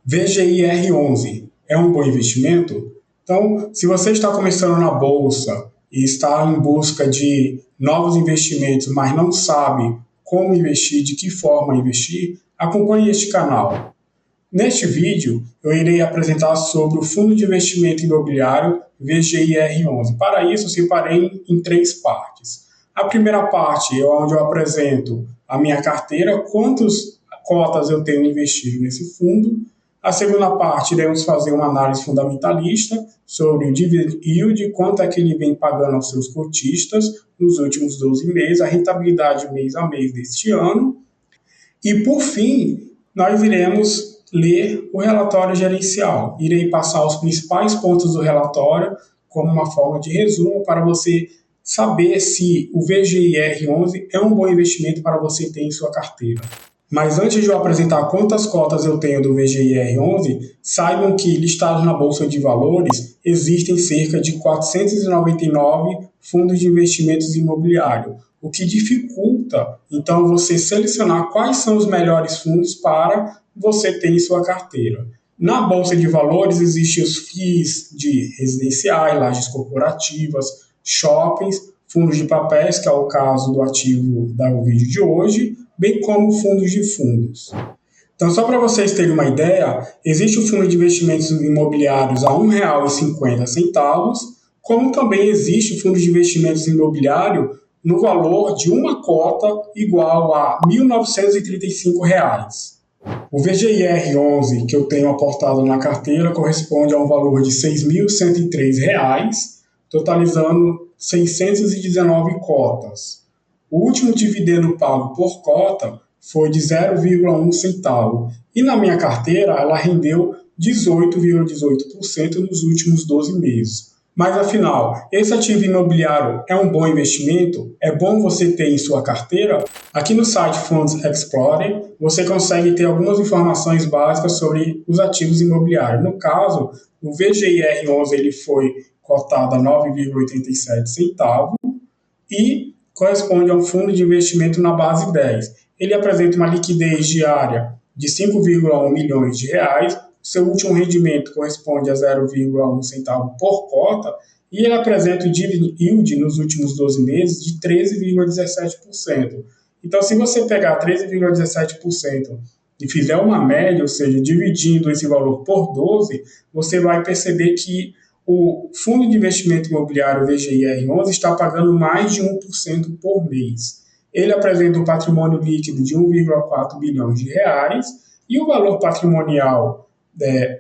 VGIR11 é um bom investimento? Então, se você está começando na bolsa e está em busca de novos investimentos, mas não sabe como investir, de que forma investir, acompanhe este canal. Neste vídeo, eu irei apresentar sobre o Fundo de Investimento Imobiliário VGIR11. Para isso, eu separei em três partes. A primeira parte é onde eu apresento a minha carteira, quantas cotas eu tenho investido nesse fundo. A segunda parte, iremos fazer uma análise fundamentalista sobre o dividend yield, quanto é que ele vem pagando aos seus cotistas nos últimos 12 meses, a rentabilidade mês a mês deste ano. E, por fim, nós iremos ler o relatório gerencial. Irei passar os principais pontos do relatório como uma forma de resumo para você saber se o VGIR11 é um bom investimento para você ter em sua carteira. Mas antes de eu apresentar quantas cotas eu tenho do VGIR11, saibam que listados na Bolsa de Valores existem cerca de 499 fundos de investimentos imobiliários, o que dificulta, então, você selecionar quais são os melhores fundos para você ter em sua carteira. Na Bolsa de Valores existem os FIIs de residenciais, lajes corporativas, shoppings, fundos de papéis, que é o caso do ativo do vídeo de hoje, bem como fundos de fundos. Então, só para vocês terem uma ideia, existe o fundo de investimentos imobiliários a R$ 1,50, como também existe o fundo de investimentos imobiliário no valor de uma cota igual a R$ 1.935. O VGIR11 que eu tenho aportado na carteira corresponde a um valor de R$ 6.103, totalizando 619 cotas. O último dividendo pago por cota foi de 0,1 centavo. E na minha carteira, ela rendeu 18,18% nos últimos 12 meses. Mas afinal, esse ativo imobiliário é um bom investimento? É bom você ter em sua carteira? Aqui no site Funds Explorer, você consegue ter algumas informações básicas sobre os ativos imobiliários. No caso, o VGIR11 ele foi cotado a 9,87 centavos e corresponde a um fundo de investimento na base 10. Ele apresenta uma liquidez diária de 5,1 milhões de reais, seu último rendimento corresponde a 0,1 centavo por cota e ele apresenta o dividend yield nos últimos 12 meses de 13,17%. Então, se você pegar 13,17% e fizer uma média, ou seja, dividindo esse valor por 12, você vai perceber que o Fundo de Investimento Imobiliário VGIR11 está pagando mais de 1% por mês. Ele apresenta um patrimônio líquido de 1,4 bilhões de reais e o valor patrimonial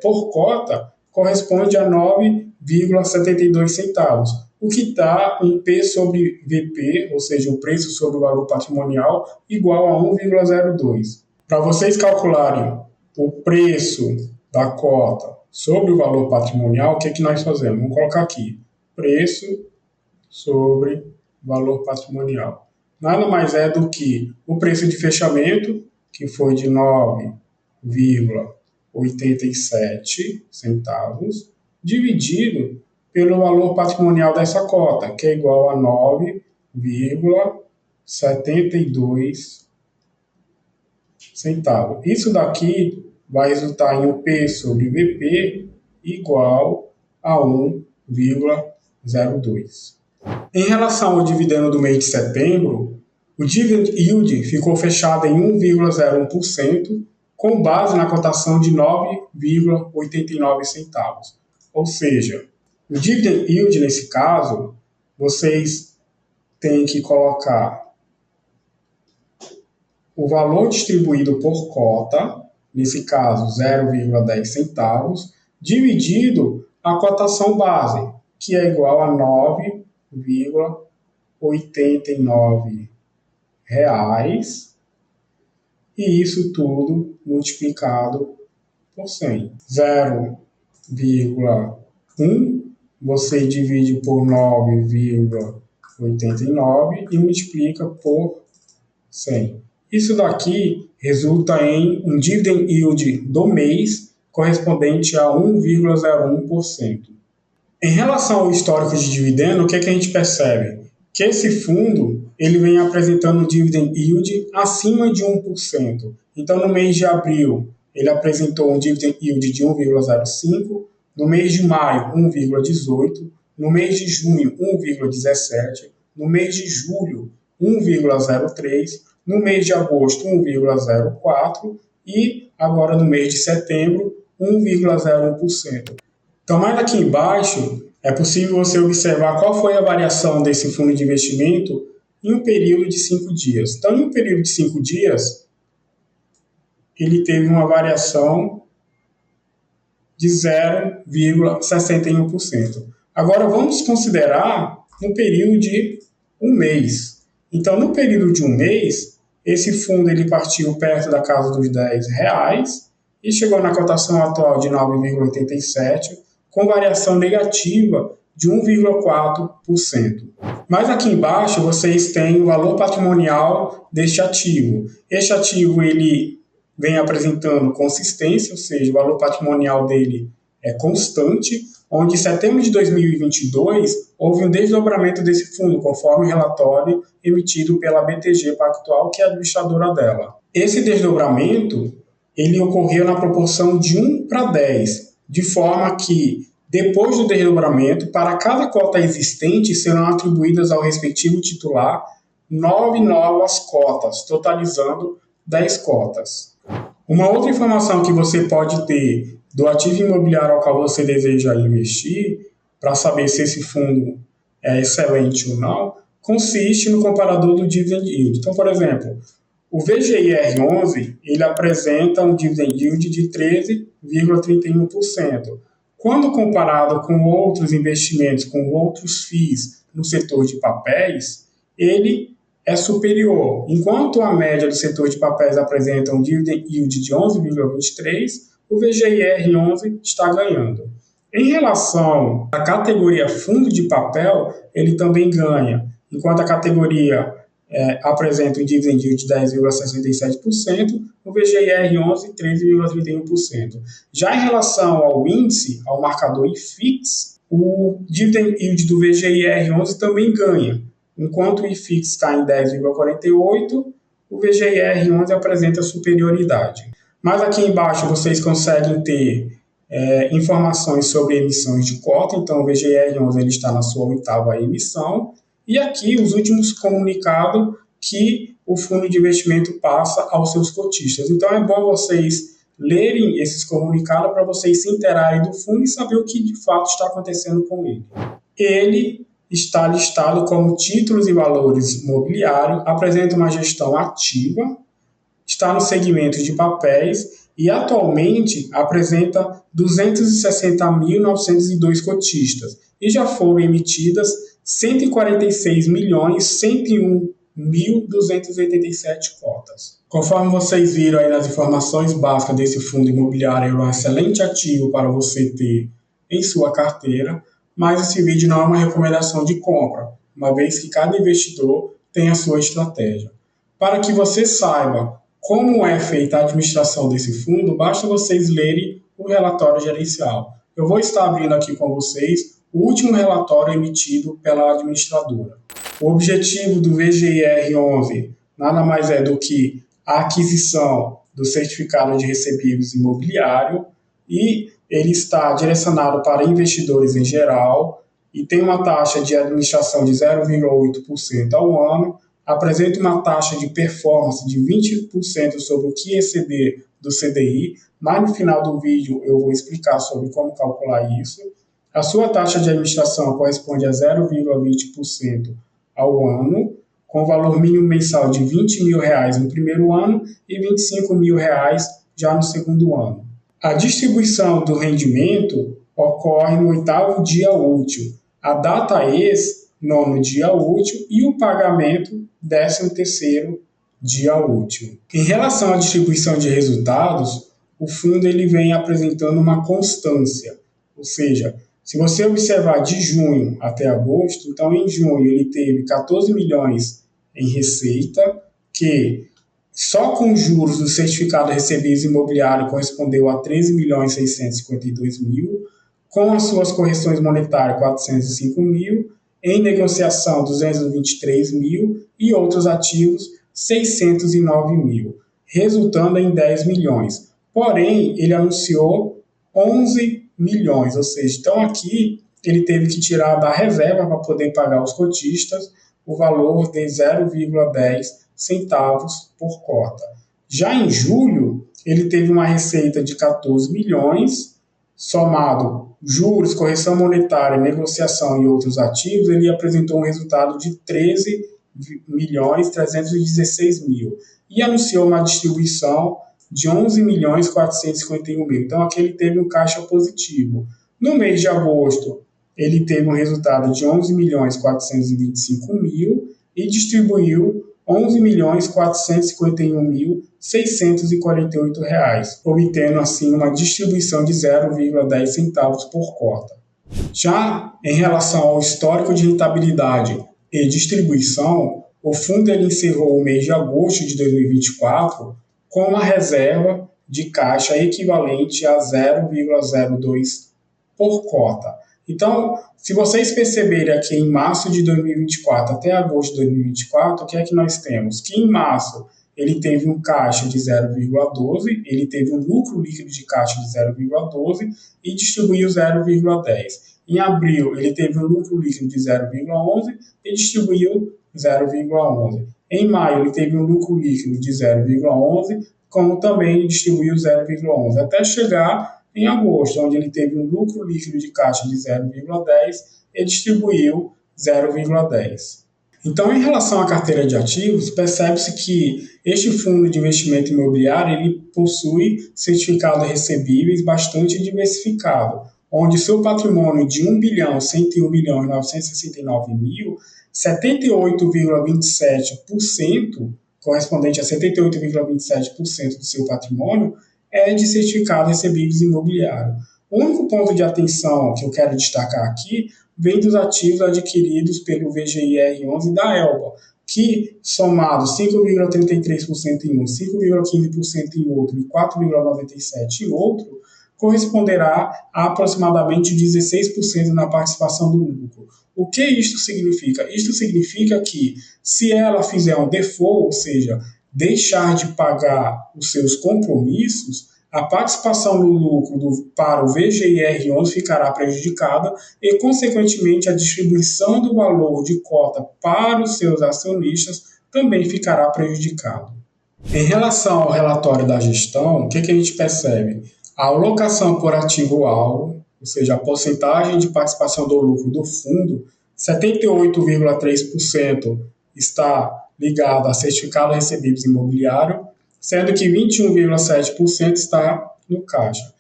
por cota corresponde a 9,72 centavos, o que dá um P sobre VP, ou seja, o preço sobre o valor patrimonial, igual a 1,02. Para vocês calcularem o preço da cota sobre o valor patrimonial, o que é que nós fazemos? Vamos colocar aqui, preço sobre valor patrimonial. Nada mais é do que o preço de fechamento, que foi de 9,87 centavos, dividido pelo valor patrimonial dessa cota, que é igual a 9,72 centavos. Isso daqui vai resultar em UP sobre VP igual a 1,02. Em relação ao dividendo do mês de setembro, o dividend yield ficou fechado em 1,01%, com base na cotação de 9,89 centavos. Ou seja, o dividend yield, nesse caso, vocês têm que colocar o valor distribuído por cota, nesse caso 0,10 centavos, dividido a cotação base, que é igual a 9,89 reais, e isso tudo multiplicado por 100. 0,1 você divide por 9,89 e multiplica por 100. Isso daqui resulta em um dividend yield do mês correspondente a 1,01%. Em relação ao histórico de dividendo, o que é que a gente percebe? Que esse fundo ele vem apresentando um dividend yield acima de 1%. Então, no mês de abril, ele apresentou um dividend yield de 1,05, no mês de maio 1,18, no mês de junho 1,17, no mês de julho 1,03, no mês de agosto 1,04 e agora no mês de setembro 1,01%. Então, mais aqui embaixo, é possível você observar qual foi a variação desse fundo de investimento em um período de 5 dias. Então, em um período de 5 dias, ele teve uma variação de 0,61%. Agora, vamos considerar um período de um mês. Então, no período de um mês, esse fundo ele partiu perto da casa dos R$10 e chegou na cotação atual de 9,87, com variação negativa de 1,4%. Mas aqui embaixo vocês têm o valor patrimonial deste ativo. Este ativo ele vem apresentando consistência, ou seja, o valor patrimonial dele é constante, onde em setembro de 2022 houve um desdobramento desse fundo, conforme o relatório emitido pela BTG Pactual, que é a administradora dela. Esse desdobramento ele ocorreu na proporção de 1:10, de forma que, depois do desdobramento, para cada cota existente serão atribuídas ao respectivo titular 9 novas cotas, totalizando 10 cotas. Uma outra informação que você pode ter do ativo imobiliário ao qual você deseja investir, para saber se esse fundo é excelente ou não, consiste no comparador do dividend yield. Então, por exemplo, o VGIR11 ele apresenta um dividend yield de 13,31%. Quando comparado com outros investimentos, com outros FIIs no setor de papéis, ele é superior. Enquanto a média do setor de papéis apresenta um dividend yield de 11,23%, o VGIR11 está ganhando. Em relação à categoria fundo de papel, ele também ganha. Enquanto a categoria apresenta um dividend yield de 10,67%, o VGIR11 13,31%. Já em relação ao índice, ao marcador IFIX, o dividend yield do VGIR11 também ganha. Enquanto o IFIX está em 10,48%, o VGIR11 apresenta superioridade. Mas aqui embaixo vocês conseguem ter informações sobre emissões de cota. Então o VGIR11 ele está na sua 8ª emissão. E aqui os últimos comunicados que o fundo de investimento passa aos seus cotistas. Então é bom vocês lerem esses comunicados para vocês se interarem do fundo e saber o que de fato está acontecendo com ele. Ele está listado como títulos e valores imobiliários, apresenta uma gestão ativa, está no segmento de papéis e atualmente apresenta 260.902 cotistas e já foram emitidas 146.101.287 cotas. Conforme vocês viram aí nas informações básicas desse fundo imobiliário, é um excelente ativo para você ter em sua carteira, mas esse vídeo não é uma recomendação de compra, uma vez que cada investidor tem a sua estratégia. Para que você saiba como é feita a administração desse fundo, basta vocês lerem o relatório gerencial. Eu vou estar abrindo aqui com vocês o último relatório emitido pela administradora. O objetivo do VGIR11 nada mais é do que a aquisição do certificado de recebíveis imobiliário e ele está direcionado para investidores em geral e tem uma taxa de administração de 0,8% ao ano, apresenta uma taxa de performance de 20% sobre o que exceder do CDI, mas no final do vídeo eu vou explicar sobre como calcular isso. A sua taxa de administração corresponde a 0,20% ao ano, com valor mínimo mensal de R$20.000 no primeiro ano e R$25.000 já no segundo ano. A distribuição do rendimento ocorre no 8º dia útil, a data ex, 9º dia útil e o pagamento, 13º dia útil. Em relação à distribuição de resultados, o fundo ele vem apresentando uma constância, ou seja, se você observar de junho até agosto, então em junho ele teve 14 milhões em receita, que só com juros do certificado de recebíveis imobiliário correspondeu a 13.652.000, com as suas correções monetárias 405.000, em negociação 223.000 e outros ativos 609.000, resultando em 10 milhões. porém ele anunciou 11 milhões, ou seja, então aqui ele teve que tirar da reserva para poder pagar os cotistas o valor de 0,10 centavos por cota. Já em julho, ele teve uma receita de 14 milhões, somado juros, correção monetária, negociação e outros ativos, ele apresentou um resultado de 13 milhões 316 mil e anunciou uma distribuição de 11 milhões 451 mil. Então aqui ele teve um caixa positivo. No mês de agosto, ele teve um resultado de 11 milhões 425 mil e distribuiu 11 milhões 451 mil 648 reais, obtendo assim uma distribuição de 0,10 centavos por cota. Já em relação ao histórico de rentabilidade e distribuição, o fundo ele encerrou o mês de agosto de 2024 com uma reserva de caixa equivalente a 0,02 por cota. Então, se vocês perceberem aqui em março de 2024 até agosto de 2024, o que é que nós temos? Que em março ele teve um caixa de 0,12, ele teve um lucro líquido de caixa de 0,12 e distribuiu 0,10. Em abril, ele teve um lucro líquido de 0,11 e distribuiu 0,11. Em maio, ele teve um lucro líquido de 0,11, como também distribuiu 0,11, até chegar em agosto, onde ele teve um lucro líquido de caixa de 0,10 e distribuiu 0,10. Então, em relação à carteira de ativos, percebe-se que este fundo de investimento imobiliário ele possui certificados recebíveis bastante diversificado, onde seu patrimônio de 1.101.969.000, 78,27%, correspondente a 78,27% do seu patrimônio, é de certificado recebíveis imobiliário. O único ponto de atenção que eu quero destacar aqui vem dos ativos adquiridos pelo VGIR11 da Elba, que, somados 5,33% em um, 5,15% em outro e 4,97% em outro, corresponderá a aproximadamente 16% na participação do lucro. O que isto significa? Isto significa que, se ela fizer um default, ou seja, deixar de pagar os seus compromissos, a participação no lucro para o VGIR11 ficará prejudicada e, consequentemente, a distribuição do valor de cota para os seus acionistas também ficará prejudicada. Em relação ao relatório da gestão, o que a gente percebe? A alocação por ativo-alvo, ou seja, a porcentagem de participação do lucro do fundo, 78,3% está ligado a certificado recebíveis imobiliário, sendo que 21,7% está no caixa.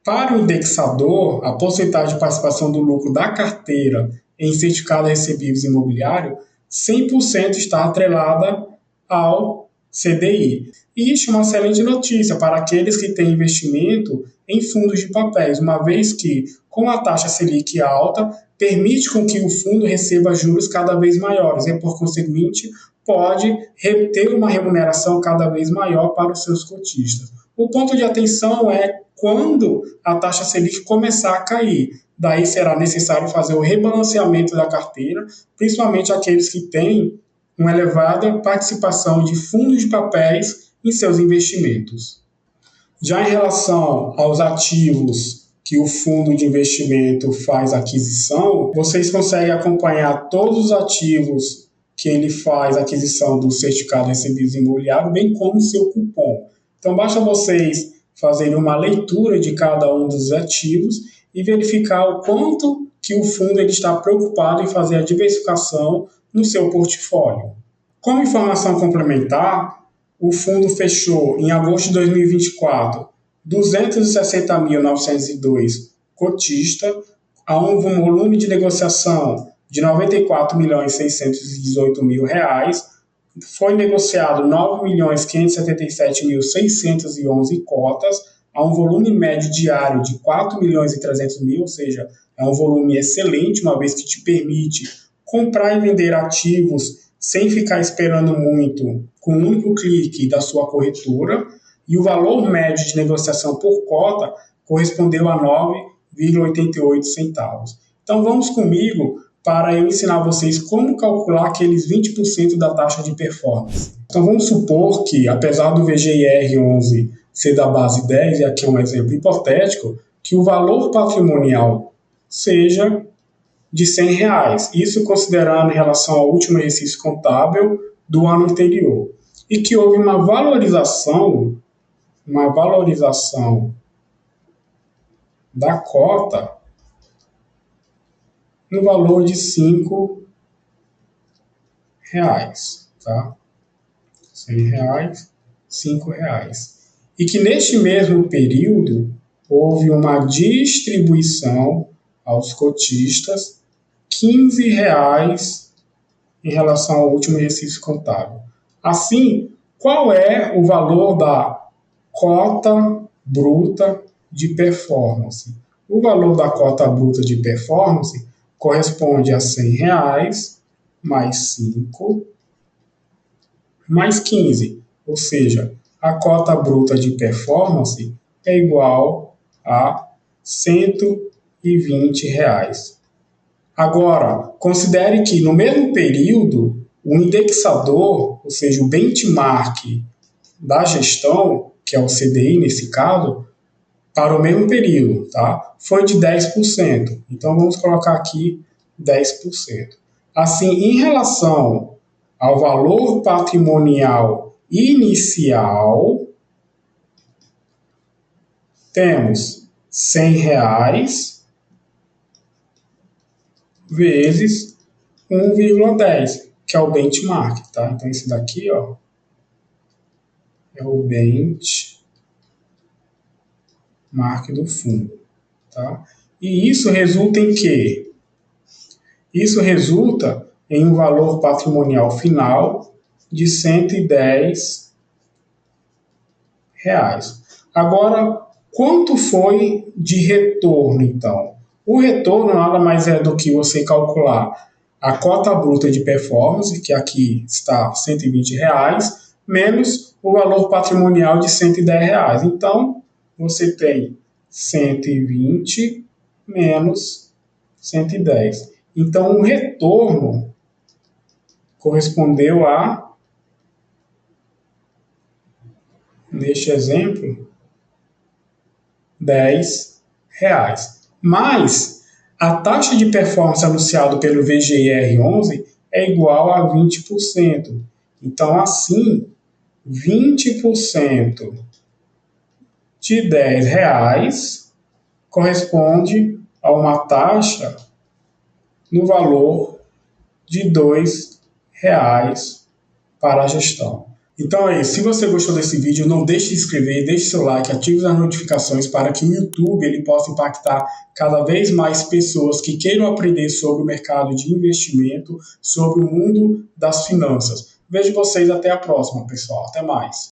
Para o indexador, a porcentagem de participação do lucro da carteira em certificado recebíveis imobiliário, 100% está atrelada ao CDI. E isso é uma excelente notícia para aqueles que têm investimento em fundos de papéis, uma vez que, com a taxa Selic alta, permite com que o fundo receba juros cada vez maiores e, por conseguinte, pode ter uma remuneração cada vez maior para os seus cotistas. O ponto de atenção é quando a taxa Selic começar a cair. Daí será necessário fazer o rebalanceamento da carteira, principalmente aqueles que têm uma elevada participação de fundos de papéis em seus investimentos. Já em relação aos ativos que o fundo de investimento faz aquisição, vocês conseguem acompanhar todos os ativos que ele faz aquisição do certificado recebidos imobiliário, bem como o seu cupom. Então, basta vocês fazerem uma leitura de cada um dos ativos e verificar o quanto que o fundo ele está preocupado em fazer a diversificação no seu portfólio. Como informação complementar, o fundo fechou em agosto de 2024 260.902 cotistas, a um volume de negociação de R$ 94.618.000, foi negociado 9.577.611 cotas, a um volume médio diário de 4.300.000, ou seja, é um volume excelente, uma vez que te permite comprar e vender ativos sem ficar esperando muito, com um único clique da sua corretora, e o valor médio de negociação por cota correspondeu a 9,88 centavos. Então vamos comigo para eu ensinar vocês como calcular aqueles 20% da taxa de performance. Então vamos supor que, apesar do VGIR11 ser da base 10, e aqui é um exemplo hipotético, que o valor patrimonial seja de R$100, isso considerando em relação ao último exercício contábil do ano anterior, e que houve uma valorização da cota no valor de R$5, tá? R$100, R$5. E que neste mesmo período houve uma distribuição aos cotistas R$15 em relação ao último exercício contábil. Assim, qual é o valor da cota bruta de performance? O valor da cota bruta de performance corresponde a R$100 mais 5 mais 15, ou seja, a cota bruta de performance é igual a R$120. Agora, considere que no mesmo período, o indexador, ou seja, o benchmark da gestão, que é o CDI nesse caso, para o mesmo período, tá? Foi de 10%. Então, vamos colocar aqui 10%. Assim, em relação ao valor patrimonial inicial, temos R$100 vezes 1,10, que é o benchmark, tá? Então, esse daqui, ó, é o benchmark do fundo, tá? E isso resulta em quê? Isso resulta em um valor patrimonial final de R$110. Agora, quanto foi de retorno, então? O retorno nada mais é do que você calcular a cota bruta de performance, que aqui está R$120, menos o valor patrimonial de R$110. Então, você tem 120 menos 110. Então, o retorno correspondeu a, neste exemplo, R$10. Mas a taxa de performance anunciada pelo VGIR11 é igual a 20%. Então, assim, 20% de R$10 corresponde a uma taxa no valor de R$2 para a gestão. Então é isso. Se você gostou desse vídeo, não deixe de se inscrever, deixe seu like, ative as notificações para que o YouTube ele possa impactar cada vez mais pessoas que queiram aprender sobre o mercado de investimento, sobre o mundo das finanças. Vejo vocês até a próxima, pessoal. Até mais.